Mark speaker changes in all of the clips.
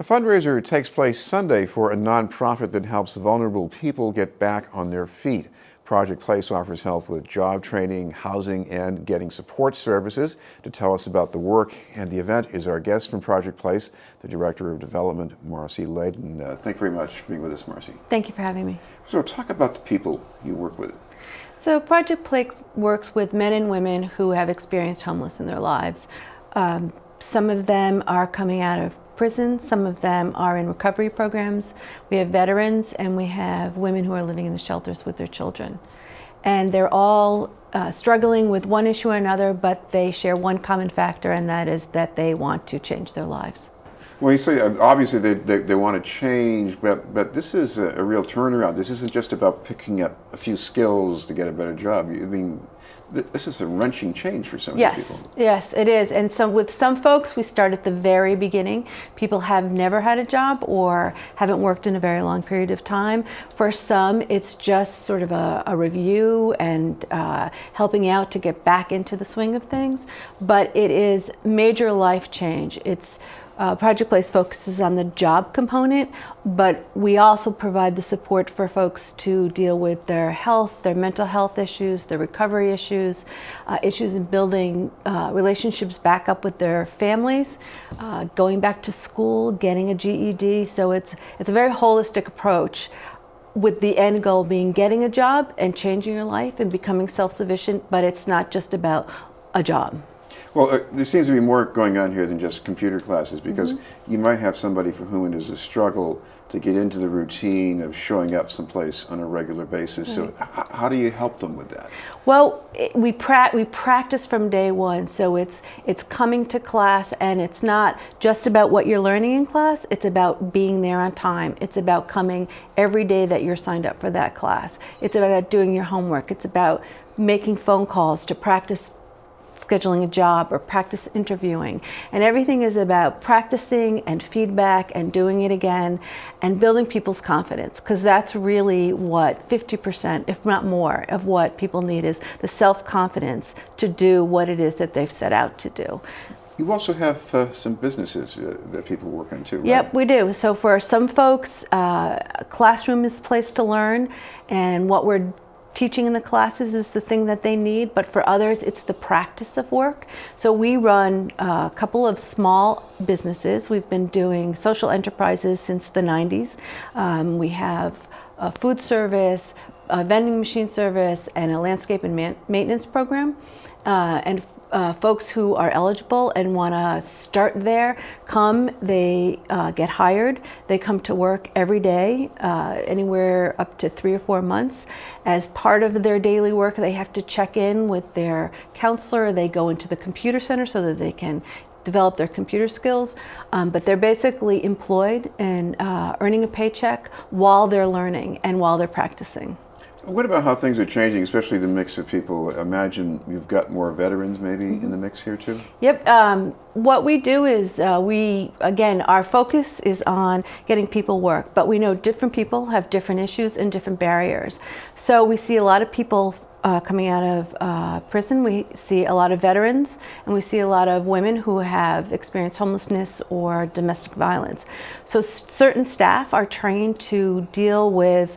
Speaker 1: A fundraiser takes place Sunday for a nonprofit that helps vulnerable people get back on their feet. Project Place offers help with job training, housing, and getting support services. To tell us about the work and the event is our guest from Project Place, the Director of Development, Marcie Laden. Thank you very much for being with us, Marcie.
Speaker 2: Thank you for having me.
Speaker 1: So talk about the people you work with.
Speaker 2: So Project Place works with men and women who have experienced homeless in their lives. Some of them are coming out of prison, some of them are in recovery programs. We have veterans and we have women who are living in the shelters with their children. And they're all struggling with one issue or another, but they share one common factor, and that is that they want to change their lives.
Speaker 1: Well, you say obviously they want to change, but this is a real turnaround. This isn't just about picking up a few skills to get a better job. I mean, this is a wrenching change for some of these people.
Speaker 2: Yes, it is. And so with some folks, we start at the very beginning. People have never had a job or haven't worked in a very long period of time. For some, it's just sort of a review and helping out to get back into the swing of things. But it is major life change. It's Project Place focuses on the job component, but we also provide the support for folks to deal with their health, their mental health issues, their recovery issues, issues in building relationships back up with their families, going back to school, getting a GED. So it's a very holistic approach, with the end goal being getting a job and changing your life and becoming self-sufficient, but it's not just about a job.
Speaker 1: Well, there seems to be more going on here than just computer classes, because you might have somebody for whom it is a struggle to get into the routine of showing up someplace on a regular basis. So how do you help them with that?
Speaker 2: Well, we practice from day one. So it's coming to class, and it's not just about what you're learning in class. It's about being there on time. It's about coming every day that you're signed up for that class. It's about doing your homework. It's about making phone calls to practice scheduling a job or practice interviewing. And everything is about practicing and feedback and doing it again and building people's confidence, because that's really what 50%, if not more, of what people need is the self-confidence to do what it is that they've set out to do.
Speaker 1: You also have some businesses that people work on too, right?
Speaker 2: Yep, we do. So for some folks, a classroom is a place to learn, and what we're teaching in the classes is the thing that they need, but for others it's the practice of work. So we run a couple of small businesses. We've been doing social enterprises since the 90s. We have a food service, a vending machine service, and a landscape and maintenance program. And folks who are eligible and want to start there come, they get hired, they come to work every day, anywhere up to 3 or 4 months. As part of their daily work, they have to check in with their counselor. They go into the computer center so that they can develop their computer skills, but they're basically employed and earning a paycheck while they're learning and while they're practicing.
Speaker 1: What about how things are changing, especially the mix of people? Imagine you've got more veterans maybe in the mix here too?
Speaker 2: Yep. What we do is our focus is on getting people work, but we know different people have different issues and different barriers. So we see a lot of people coming out of prison. We see a lot of veterans, and we see a lot of women who have experienced homelessness or domestic violence. So certain staff are trained to deal with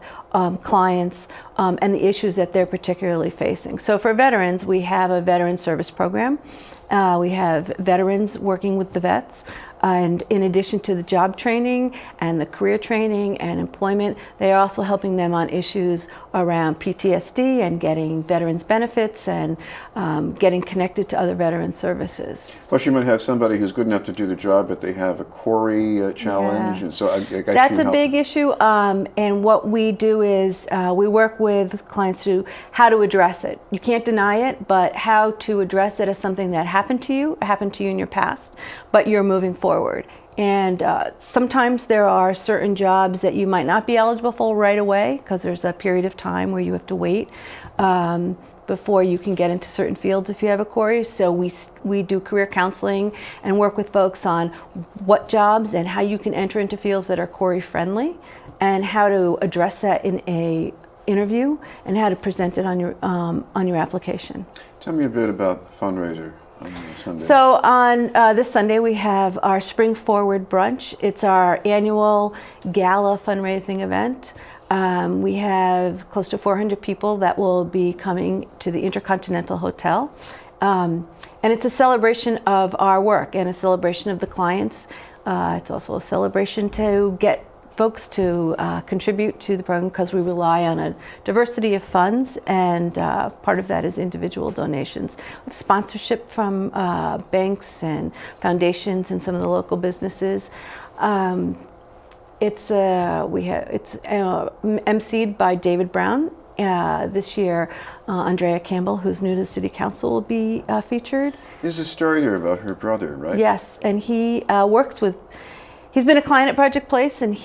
Speaker 2: clients and the issues that they're particularly facing. So for veterans, we have a veteran service program. We have veterans working with the vets. And in addition to the job training and the career training and employment, they are also helping them on issues around PTSD and getting veterans benefits and getting connected to other veteran services.
Speaker 1: Plus you might have somebody who's good enough to do the job, but they have a quarry challenge.
Speaker 2: Yeah.
Speaker 1: And so I guess
Speaker 2: that's a big issue. And what we do is we work with clients to how to address it. You can't deny it, but how to address it as something that happened to you in your past, but you're moving forward. And sometimes there are certain jobs that you might not be eligible for right away, because there's a period of time where you have to wait before you can get into certain fields if you have a quarry. So we do career counseling and work with folks on what jobs and how you can enter into fields that are quarry friendly, and how to address that in a interview and how to present it on your application.
Speaker 1: Tell me a bit about Fundraiser. on Sunday?
Speaker 2: So on this Sunday, we have our Spring Forward Brunch. It's our annual gala fundraising event. We have close to 400 people that will be coming to the Intercontinental Hotel. And it's a celebration of our work and a celebration of the clients. It's also a celebration to get folks to contribute to the program because we rely on a diversity of funds, and part of that is individual donations. We have sponsorship from banks and foundations and some of the local businesses. It's emceed by David Brown. This year, Andrea Campbell, who's new to the City Council, will be featured.
Speaker 1: There's a story there about her brother, right?
Speaker 2: Yes, and he works with. He's been a client at Project Place, and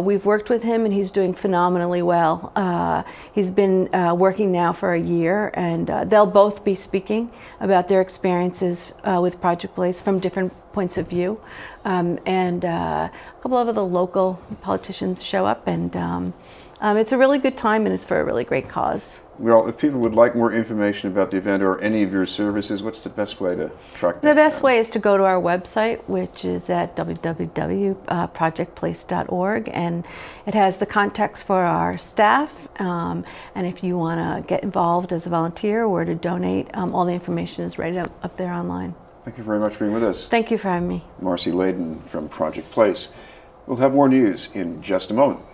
Speaker 2: we've worked with him, and he's doing phenomenally well. He's been working now for a year, and they'll both be speaking about their experiences with Project Place from different points of view. And a couple of the local politicians show up, and it's a really good time, and it's for a really great cause.
Speaker 1: Well, if people would like more information about the event or any of your services, what's the best way to track that
Speaker 2: The best
Speaker 1: down?
Speaker 2: way is to go to our website, which is at www.projectplace.org, and it has the contacts for our staff. And if you want to get involved as a volunteer or to donate, all the information is right up there online.
Speaker 1: Thank you very much for being with us.
Speaker 2: Thank you for having me.
Speaker 1: Marcie Laden from Project Place. We'll have more news in just a moment.